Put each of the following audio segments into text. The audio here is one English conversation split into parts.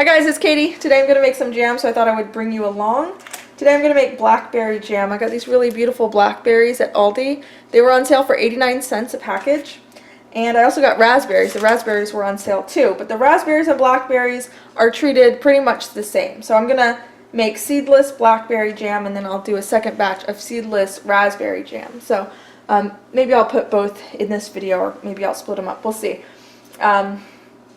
Hi guys, it's Katie. Today I'm going to make some jam, so I thought I would bring you along. Today I'm going to make blackberry jam. I got these really beautiful blackberries at Aldi. They were on sale for 89 cents a package. And I also got raspberries. The raspberries were on sale too. But the raspberries and blackberries are treated pretty much the same. So I'm going to make seedless blackberry jam, and then I'll do a second batch of seedless raspberry jam. So maybe I'll put both in this video, or maybe I'll split them up. We'll see.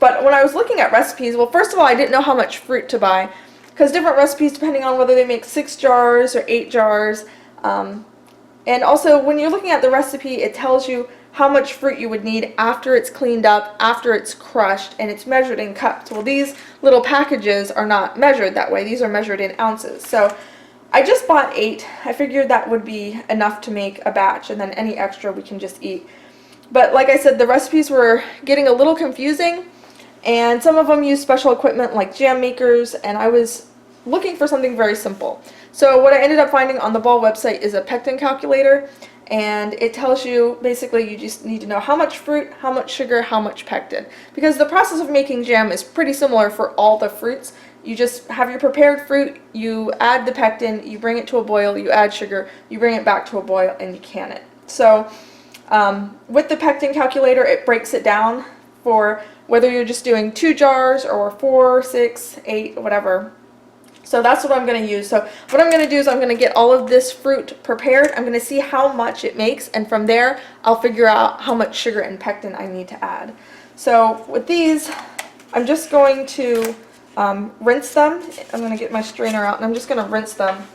But when I was looking at recipes, well, first of all, I didn't know how much fruit to buy, because different recipes, depending on whether they make 6 jars or 8 jars, and also when you're looking at the recipe, it tells you how much fruit you would need after it's cleaned up, after it's crushed, and it's measured in cups. Well, these little packages are not measured that way. These are measured in ounces. So I just bought 8. I figured that would be enough to make a batch, and then any extra we can just eat. But like I said, the recipes were getting a little confusing, and some of them use special equipment like jam makers, and I was looking for something very simple. So what I ended up finding on the Ball website is a pectin calculator, and it tells you basically you just need to know how much fruit, how much sugar, how much pectin. Because the process of making jam is pretty similar for all the fruits. You just have your prepared fruit, you add the pectin, you bring it to a boil, you add sugar, you bring it back to a boil, and you can it. So with the pectin calculator, it breaks it down for whether you're just doing 2 jars or 4, 6, 8, whatever. So that's what I'm going to use. So what I'm going to do is I'm going to get all of this fruit prepared. I'm going to see how much it makes, and from there I'll figure out how much sugar and pectin I need to add. So with these, I'm just going to rinse them. I'm going to get my strainer out, and I'm just going to rinse them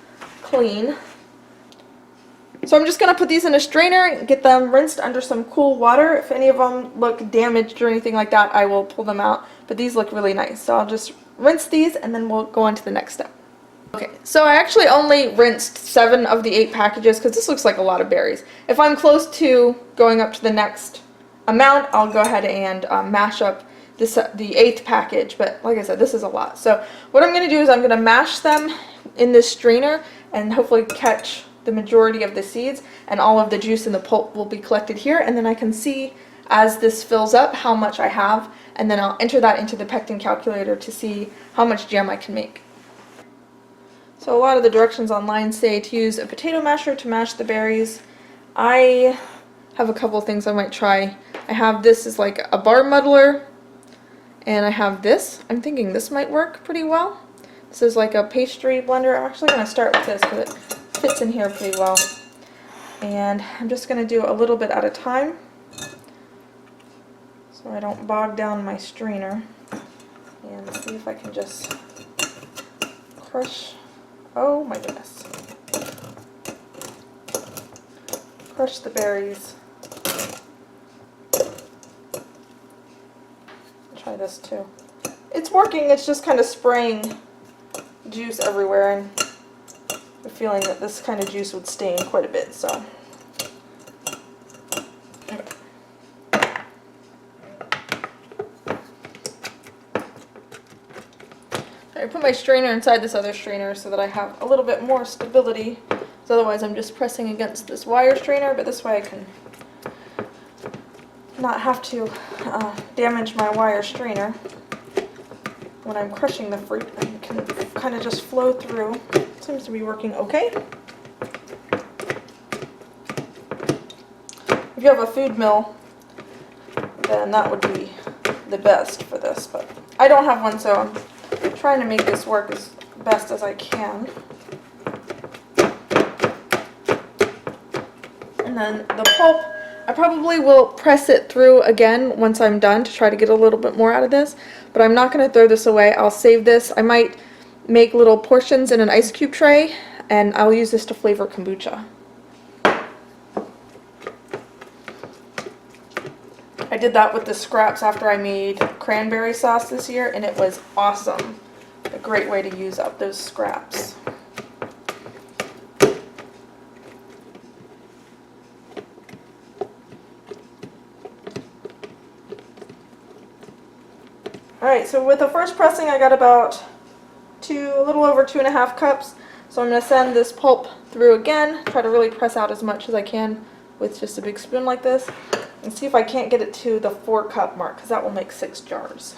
clean. So I'm just going to put these in a strainer and get them rinsed under some cool water. If any of them look damaged or anything like that, I will pull them out. But these look really nice. So I'll just rinse these, and then we'll go on to the next step. Okay, so I actually only rinsed 7 of the 8 packages because this looks like a lot of berries. If I'm close to going up to the next amount, I'll go ahead and mash up the 8th package. But like I said, this is a lot. So what I'm going to do is I'm going to mash them in this strainer and hopefully catch the majority of the seeds, and all of the juice and the pulp will be collected here, and then I can see as this fills up how much I have, and then I'll enter that into the pectin calculator to see how much jam I can make. So a lot of the directions online say to use a potato masher to mash the berries. I have a couple things I might try. I have this is like a bar muddler, and I have this. I'm thinking this might work pretty well. This is like a pastry blender. I'm actually going to start with this because it fits in here pretty well. And I'm just going to do a little bit at a time so I don't bog down my strainer. And see if I can just crush, oh my goodness, crush the berries. Try this too. It's working, it's just kind of spraying juice everywhere, and I'm feeling that this kind of juice would stain quite a bit, so. I put my strainer inside this other strainer so that I have a little bit more stability, because otherwise I'm just pressing against this wire strainer, but this way I can not have to damage my wire strainer when I'm crushing the fruit, and it can kind of just flow through. It seems to be working okay. If you have a food mill, then that would be the best for this, but I don't have one, so I'm trying to make this work as best as I can. And then the pulp, I probably will press it through again once I'm done to try to get a little bit more out of this, but I'm not going to throw this away. I'll save this. I might make little portions in an ice cube tray, and I'll use this to flavor kombucha. I did that with the scraps after I made cranberry sauce this year, and it was awesome. A great way to use up those scraps. Alright, so with the first pressing I got about a little over 2.5 cups. So I'm going to send this pulp through again, try to really press out as much as I can with just a big spoon like this, and see if I can't get it to the 4 cup mark, because that will make 6 jars.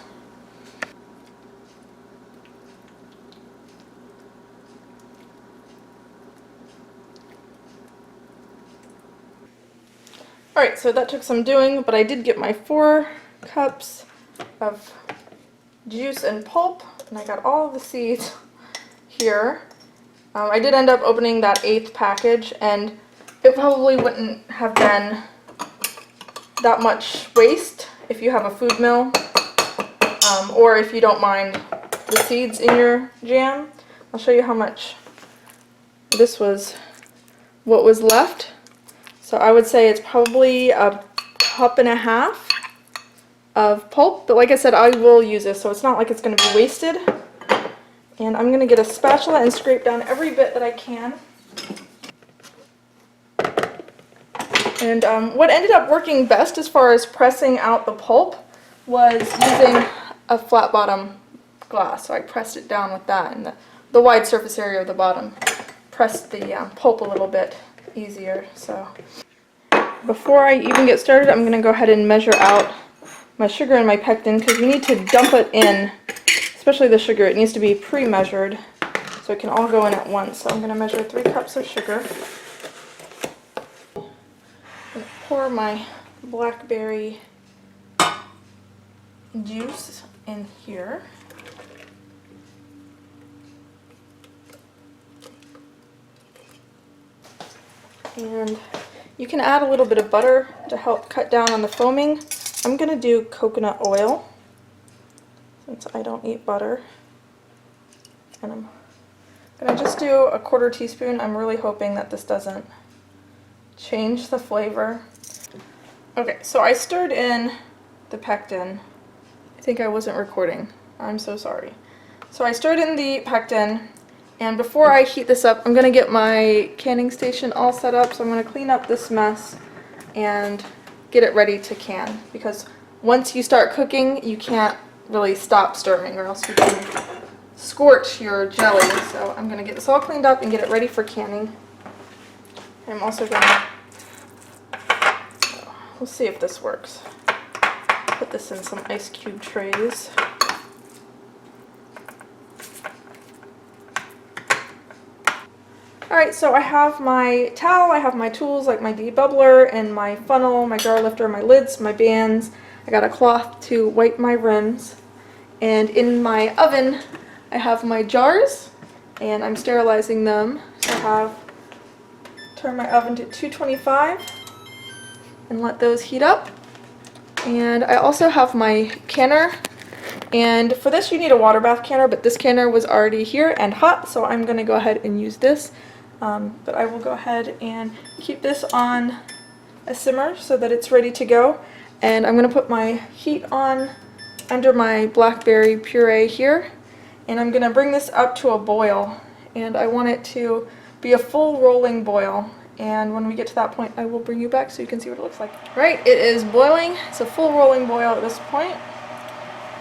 so that took some doing, but I did get my 4 cups of juice and pulp, and I got all of the seeds here. I did end up opening that 8th package, and it probably wouldn't have been that much waste if you have a food mill, or if you don't mind the seeds in your jam. I'll show you how much this was, what was left. So I would say it's probably a cup and a half of pulp, but like I said, I will use this, so it's not like it's going to be wasted. And I'm going to get a spatula and scrape down every bit that I can. And what ended up working best as far as pressing out the pulp was using a flat bottom glass. So I pressed it down with that, and the wide surface area of the bottom pressed the pulp a little bit easier. So before I even get started, I'm going to go ahead and measure out my sugar and my pectin, because you need to dump it in. Especially the sugar, it needs to be pre-measured so it can all go in at once. So I'm going to measure 3 cups of sugar. I'm going to pour my blackberry juice in here. And you can add a little bit of butter to help cut down on the foaming. I'm going to do coconut oil, since I don't eat butter. And I'm going to just do a 1/4 teaspoon. I'm really hoping that this doesn't change the flavor. Okay, so I stirred in the pectin. I think I wasn't recording. I'm so sorry. So I stirred in the pectin, and before I heat this up, I'm going to get my canning station all set up. So I'm going to clean up this mess and get it ready to can, because once you start cooking, you can't really stop stirring, or else you can scorch your jelly. So I'm going to get this all cleaned up and get it ready for canning. I'm also going to, we'll see if this works. Put this in some ice cube trays. Alright, so I have my towel, I have my tools like my debubbler and my funnel, my jar lifter, my lids, my bands. I got a cloth to wipe my rims. And in my oven, I have my jars, and I'm sterilizing them. So I have, turn my oven to 225 and let those heat up. And I also have my canner, and for this you need a water bath canner, but this canner was already here and hot, so I'm going to go ahead and use this. But I will go ahead and keep this on a simmer so that it's ready to go. And I'm going to put my heat on under my blackberry puree here, and I'm going to bring this up to a boil, and I want it to be a full rolling boil. And when we get to that point, I will bring you back so you can see what it looks like. Right, it is boiling. It's a full rolling boil at this point.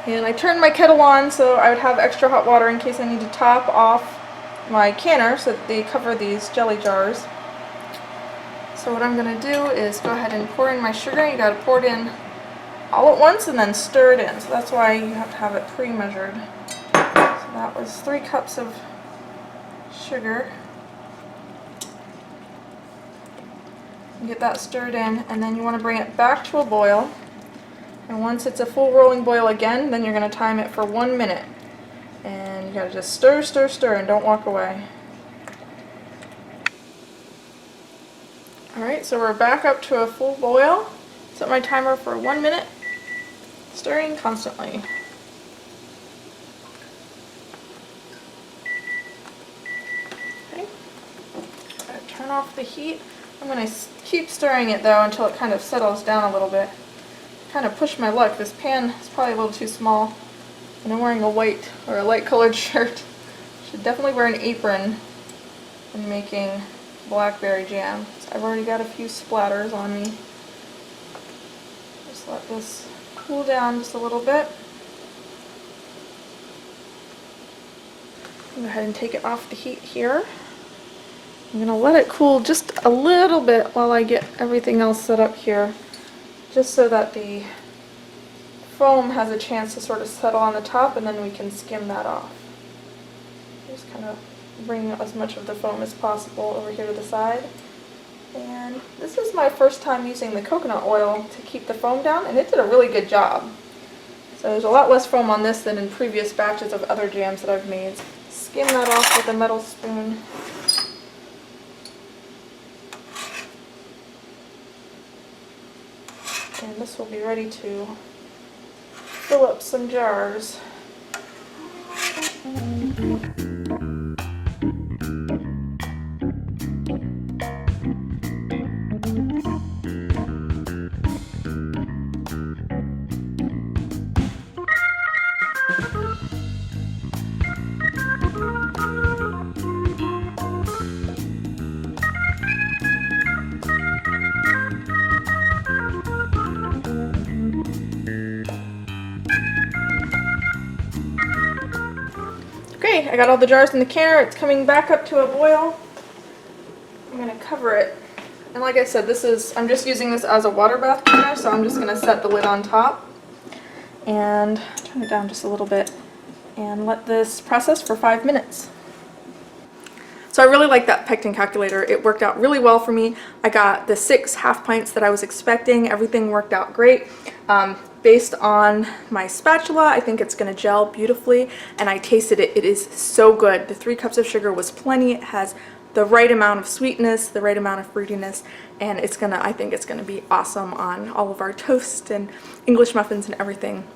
And I turned my kettle on so I would have extra hot water in case I need to top off my canner so that they cover these jelly jars. So what I'm going to do is go ahead and pour in my sugar. You got to pour it in all at once and then stir it in. So that's why you have to have it pre-measured. So that was 3 cups of sugar. Get that stirred in, and then you want to bring it back to a boil. And once it's a full rolling boil again, then you're going to time it for 1 minute. And you got to just stir, stir, stir, and don't walk away. Alright, so we're back up to a full boil. Set my timer for 1 minute, stirring constantly. Okay, turn off the heat. I'm going to keep stirring it though until it kind of settles down a little bit. Kind of push my luck. This pan is probably a little too small, and I'm wearing a white or a light colored shirt. Should definitely wear an apron when making blackberry jam. So I've already got a few splatters on me. Just let this cool down just a little bit. Go ahead and take it off the heat here. I'm going to let it cool just a little bit while I get everything else set up here, just so that the foam has a chance to sort of settle on the top, and then we can skim that off. Just kind of bring as much of the foam as possible over here to the side. And this is my first time using the coconut oil to keep the foam down, and it did a really good job. So there's a lot less foam on this than in previous batches of other jams that I've made. Skim that off with a metal spoon. And this will be ready to fill up some jars. Okay, I got all the jars in the canner. It's coming back up to a boil. I'm going to cover it. And like I said, I'm just using this as a water bath canner, so I'm just going to set the lid on top and turn it down just a little bit and let this process for 5 minutes. So I really like that pectin calculator. It worked out really well for me. I got the 6 half pints that I was expecting. Everything worked out great. Based on my spatula, I think it's going to gel beautifully, and I tasted it. It is so good. The 3 cups of sugar was plenty. It has the right amount of sweetness, the right amount of fruitiness, and I think it's gonna be awesome on all of our toast and English muffins and everything.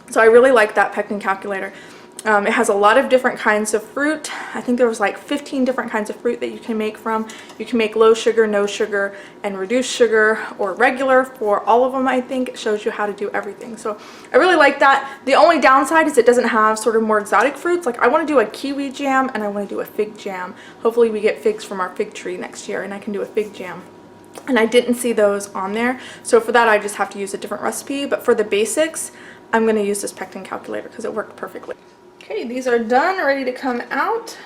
So I really like that pectin calculator. It has a lot of different kinds of fruit. I think there was like 15 different kinds of fruit that you can make from. You can make low sugar, no sugar, and reduced sugar, or regular for all of them. I think it shows you how to do everything. So I really like that. The only downside is it doesn't have sort of more exotic fruits. Like I want to do a kiwi jam and I want to do a fig jam. Hopefully we get figs from our fig tree next year and I can do a fig jam. And I didn't see those on there. So for that I just have to use a different recipe. But for the basics, I'm going to use this pectin calculator because it worked perfectly. Okay, these are done, ready to come out.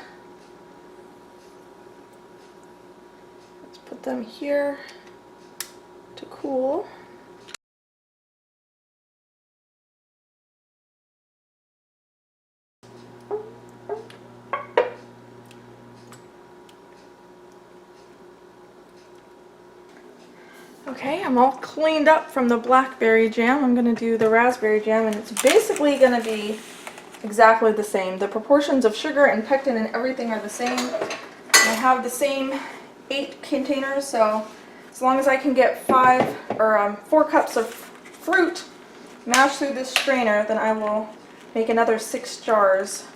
Let's put them here to cool. Okay, I'm all cleaned up from the blackberry jam. I'm going to do the raspberry jam, and it's basically going to be exactly the same. The proportions of sugar and pectin and everything are the same. I have the same 8 containers, so as long as I can get 4 cups of fruit mashed through this strainer, then I will make another 6 jars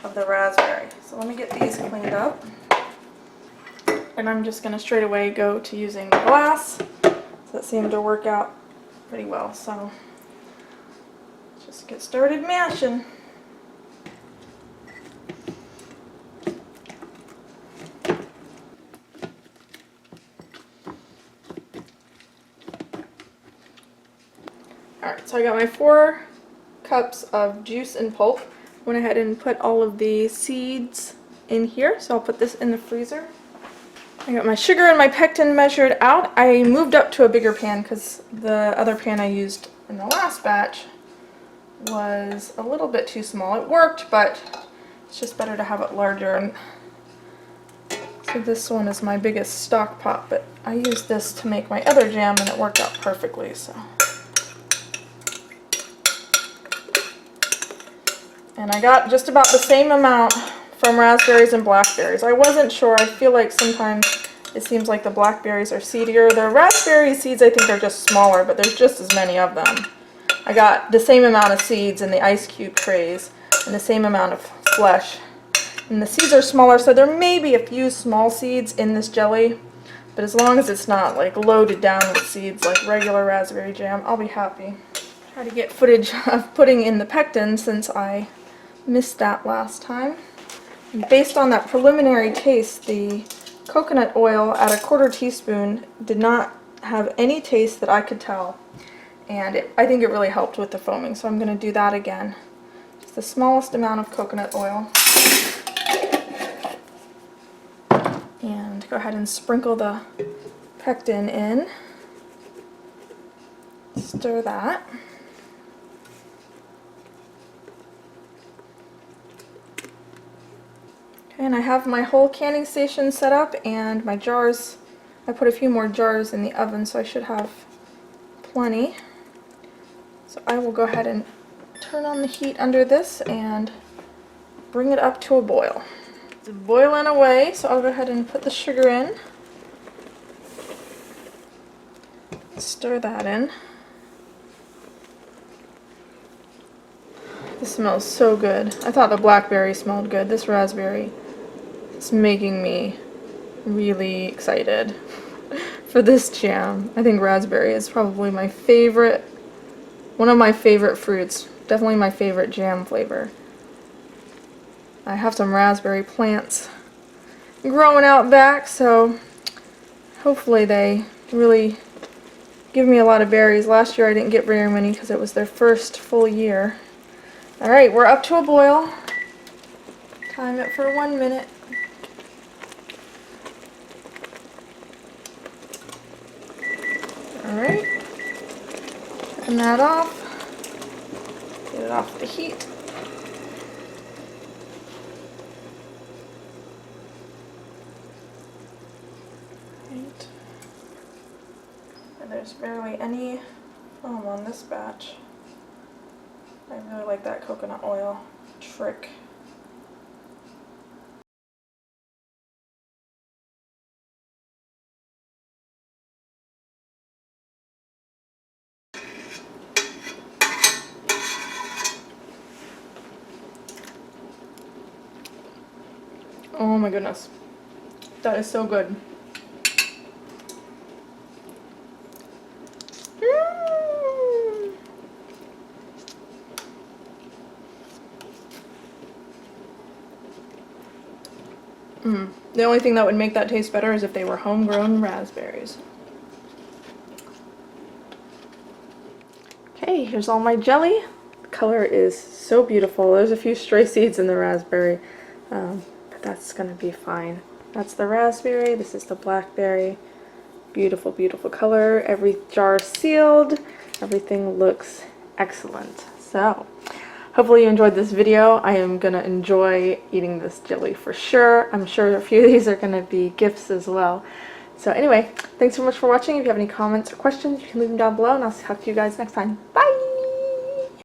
of the raspberry. So let me get these cleaned up. And I'm just going to straight away go to using the glass. So that seemed to work out pretty well. So let's just get started mashing. Alright, so I got my 4 cups of juice and pulp. Went ahead and put all of the seeds in here, so I'll put this in the freezer. I got my sugar and my pectin measured out. I moved up to a bigger pan because the other pan I used in the last batch was a little bit too small. It worked, but it's just better to have it larger. And so this one is my biggest stock pot, but I used this to make my other jam and it worked out perfectly. So. And I got just about the same amount from raspberries and blackberries. I wasn't sure. I feel like sometimes it seems like the blackberries are seedier. The raspberry seeds I think are just smaller, but there's just as many of them. I got the same amount of seeds in the ice cube trays and the same amount of flesh. And the seeds are smaller, so there may be a few small seeds in this jelly, but as long as it's not like loaded down with seeds like regular raspberry jam, I'll be happy. Try to get footage of putting in the pectin since I missed that last time. Based on that preliminary taste, the coconut oil at a 1/4 teaspoon did not have any taste that I could tell, and I think it really helped with the foaming, so I'm going to do that again. Just the smallest amount of coconut oil. And go ahead and sprinkle the pectin in. Stir that. And I have my whole canning station set up and my jars I put a few more jars in the oven, so I should have plenty. So I will go ahead and turn on the heat under this and bring it up to a boil. It's boiling away, so I'll go ahead and put the sugar in. Stir that in. This smells so good. I thought the blackberry smelled good. This raspberry is making me really excited for this jam. I think raspberry is probably my favorite, one of my favorite fruits. Definitely my favorite jam flavor. I have some raspberry plants growing out back, so hopefully they really give me a lot of berries. Last year I didn't get very many because it was their first full year. Alright, we're up to a boil. Time it for 1 minute. Alright, turn that off. Get it off the heat. Right. And there's barely any foam on this batch. I really like that coconut oil trick. Oh my goodness. That is so good. The only thing that would make that taste better is if they were homegrown raspberries. Okay, here's all my jelly. The color is so beautiful. There's a few stray seeds in the raspberry, but that's gonna be fine. That's the raspberry, this is the blackberry. Beautiful, beautiful color. Every jar sealed. Everything looks excellent. So, hopefully you enjoyed this video. I am gonna enjoy eating this jelly for sure. I'm sure a few of these are gonna be gifts as well. So anyway, thanks so much for watching. If you have any comments or questions, you can leave them down below, and I'll talk to you guys next time. Bye!